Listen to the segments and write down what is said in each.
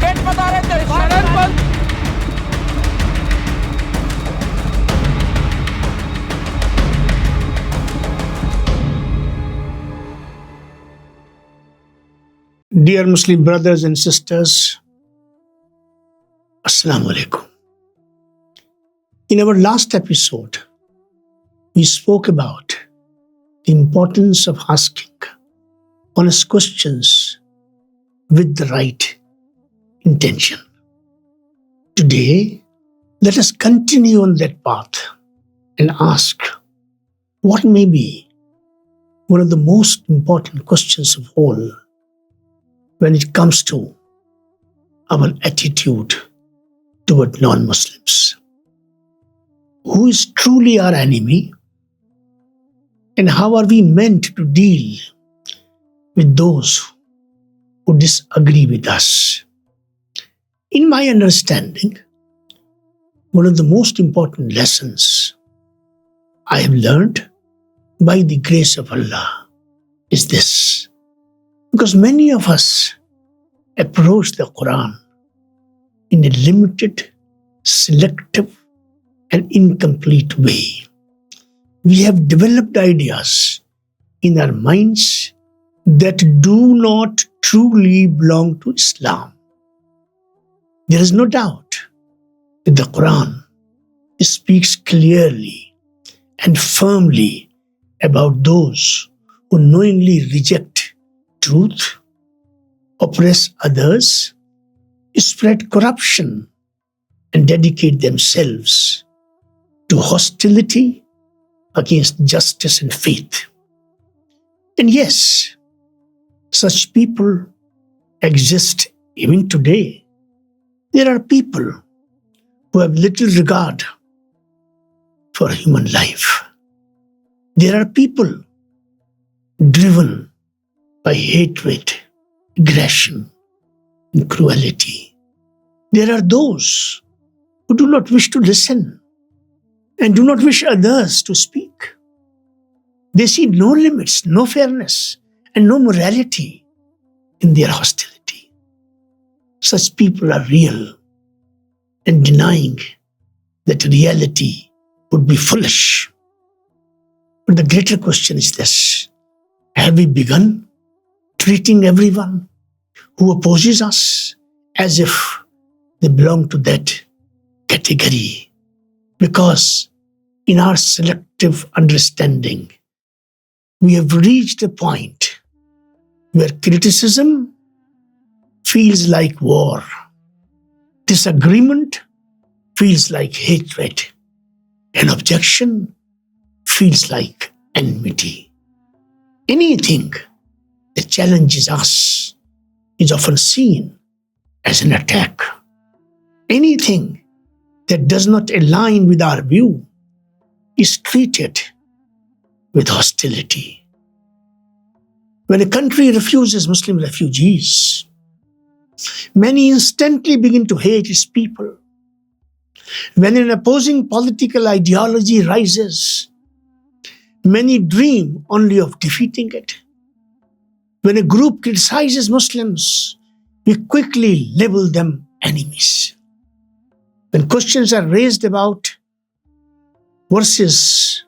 Gate बता रहे थे शरण बंद। Dear Muslim brothers and sisters, Assalamualaikum. In our last episode, we spoke about the importance of asking honest questions with the right intention. Today, let us continue on that path and ask what may be one of the most important questions of all when it comes to our attitude toward non-Muslims. Who is truly our enemy, and how are we meant to deal with those who disagree with us? In my understanding, one of the most important lessons I have learned by the grace of Allah is this. Because many of us approach the Quran in a limited, selective, and incomplete way. We have developed ideas in our minds that do not truly belong to Islam. There is no doubt that the Quran speaks clearly and firmly about those who knowingly reject truth, oppress others, spread corruption, and dedicate themselves to hostility against justice and faith. And yes, such people exist even today. There are people who have little regard for human life. There are people driven by hatred, aggression, and cruelty. There are those who do not wish to listen and do not wish others to speak. They see no limits, no fairness, and no morality in their hostility. Such people are real, and denying that reality would be foolish. But the greater question is this: have we begun treating everyone who opposes us as if they belong to that category? Because in our selective understanding, we have reached a point where criticism feels like war, disagreement feels like hatred, and objection feels like enmity. Anything that challenges us is often seen as an attack. Anything that does not align with our view is treated with hostility. When a country refuses Muslim refugees, many instantly begin to hate its people. When an opposing political ideology rises, many dream only of defeating it. When a group criticizes Muslims, we quickly label them enemies. When questions are raised about verses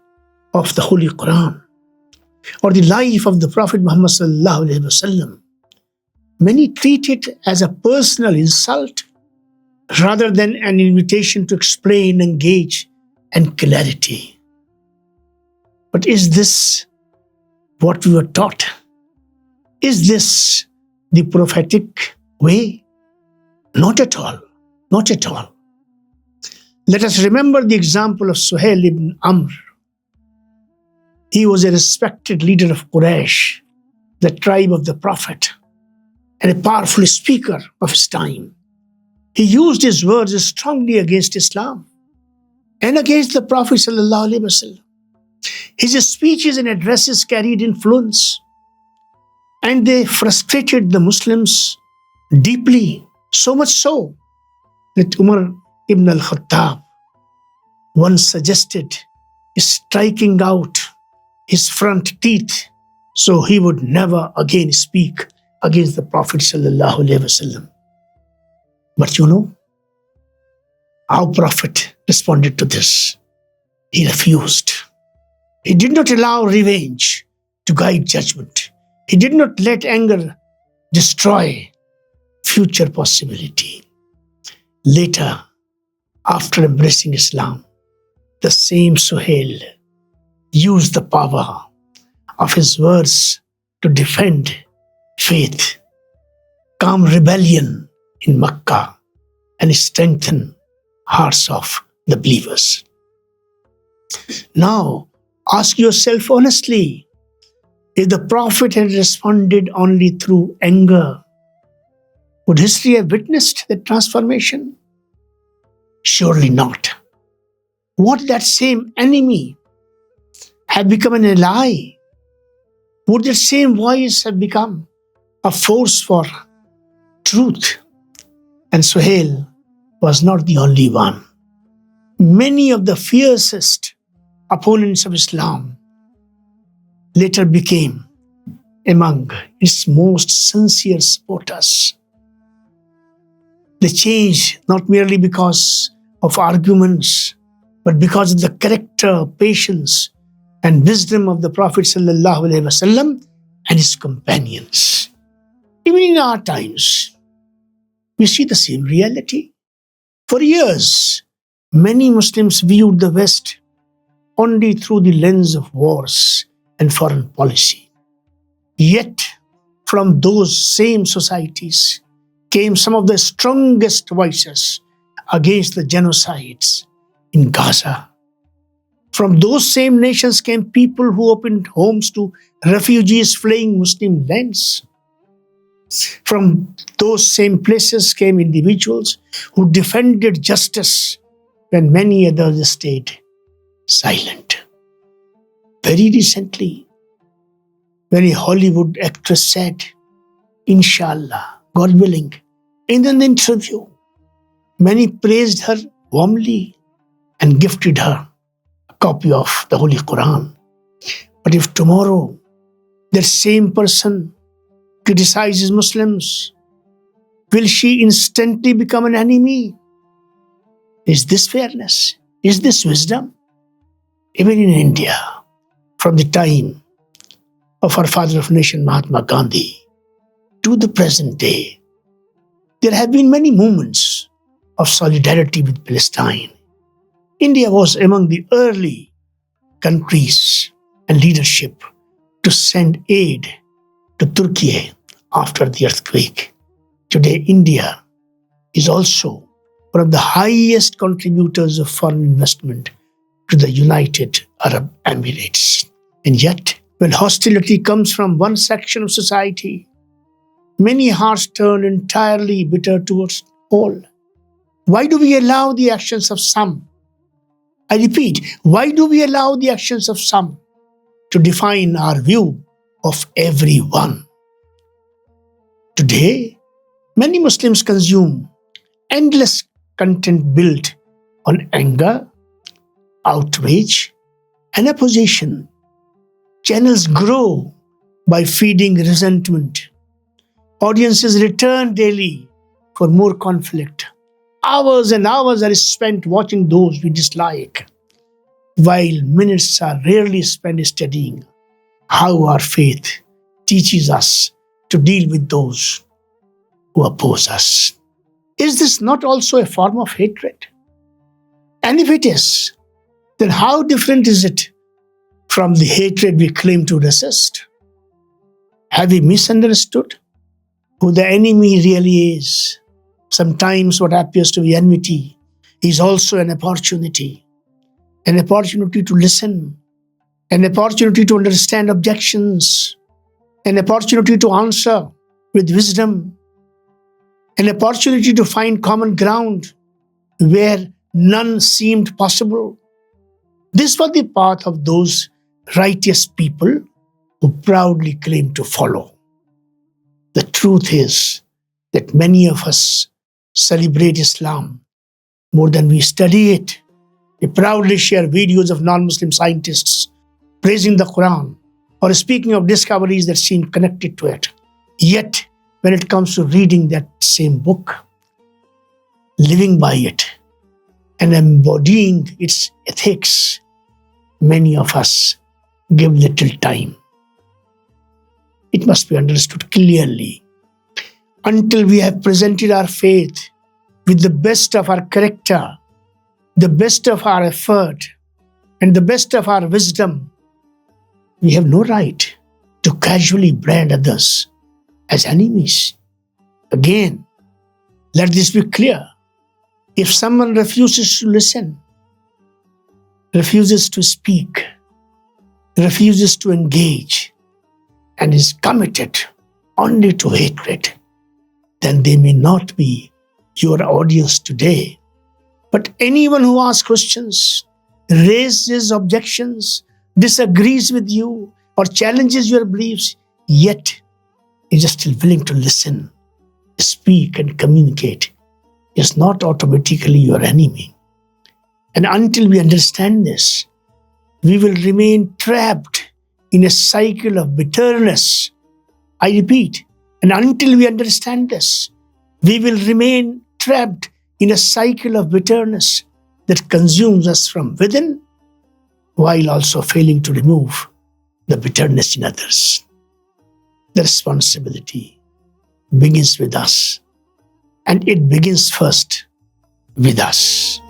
of the Holy Quran or the life of the Prophet Muhammad sallallahu alaihi wasallam, many treat it as a personal insult rather than an invitation to explain, engage, and clarity. But is this what we were taught? Is this the prophetic way? Not at all. Not at all. Let us remember the example of Suhail ibn Amr. He was a respected leader of Quraysh, the tribe of the Prophet, and a powerful speaker of his time. He used his words strongly against Islam and against the Prophet sallallahu alaihi wasallam. His speeches and addresses carried influence, and they frustrated the Muslims deeply, so much so that Umar ibn al-Khattab once suggested striking out his front teeth so he would never again speak against the Prophet sallallahu alaihi wasallam. But you know how Prophet responded to this? He refused. He did not allow revenge to guide judgment. He did not let anger destroy future possibility. Later, after embracing Islam, the same Suhail used the power of his words to defend faith, calm rebellion in Makkah, and strengthen hearts of the believers. Now, ask yourself honestly, if the Prophet had responded only through anger, would history have witnessed that transformation? Surely not. Would that same enemy have become an ally? Would that same voice have become a force for truth? And Suhail was not the only one. Many of the fiercest opponents of Islam later became among its most sincere supporters. They changed not merely because of arguments, but because of the character, patience, and wisdom of the Prophet ﷺ and his companions. Even in our times, we see the same reality. For years, many Muslims viewed the West only through the lens of wars and foreign policy. Yet, from those same societies came some of the strongest voices against the genocides in Gaza. From those same nations came people who opened homes to refugees fleeing Muslim lands. From those same places came individuals who defended justice when many others stayed silent. Very recently, when a Hollywood actress said, "Inshallah, God willing," in an interview, many praised her warmly and gifted her a copy of the Holy Quran. But if tomorrow that same person criticizes Muslims, will she instantly become an enemy? Is this fairness? Is this wisdom? Even in India, from the time of our father of nation Mahatma Gandhi to the present day, there have been many movements of solidarity with Palestine. India was among the early countries and leadership to send aid to Turkey after the earthquake. Today, India is also one of the highest contributors of foreign investment to the United Arab Emirates. And yet, when hostility comes from one section of society, many hearts turn entirely bitter towards all. Why do we allow the actions of some? I repeat, why do we allow the actions of some to define our view of everyone? Today, many Muslims consume endless content built on anger, outrage, and opposition. Channels grow by feeding resentment. Audiences return daily for more conflict. Hours and hours are spent watching those we dislike, while minutes are rarely spent studying how our faith teaches us to deal with those who oppose us. Is this not also a form of hatred? And if it is, then how different is it from the hatred we claim to resist? Have we misunderstood who the enemy really is? Sometimes what appears to be enmity is also an opportunity to listen, an opportunity to understand objections, an opportunity to answer with wisdom, an opportunity to find common ground where none seemed possible. This was the path of those righteous people who proudly claim to follow. The truth is that many of us celebrate Islam more than we study it. We proudly share videos of non-Muslim scientists praising the Quran or speaking of discoveries that seem connected to it. Yet, when it comes to reading that same book, living by it and embodying its ethics, many of us give little time. It must be understood clearly. Until we have presented our faith with the best of our character, the best of our effort, and the best of our wisdom, we have no right to casually brand others as enemies. Again, let this be clear. If someone refuses to listen, refuses to speak, refuses to engage, and is committed only to hatred, then they may not be your audience today. But anyone who asks questions, raises objections, disagrees with you, or challenges your beliefs, yet is still willing to listen, speak, and communicate, is not automatically your enemy. And until we understand this, we will remain trapped in a cycle of bitterness. I repeat, and until we understand this, we will remain trapped in a cycle of bitterness that consumes us from within, while also failing to remove the bitterness in others. The responsibility begins with us, and it begins first with us.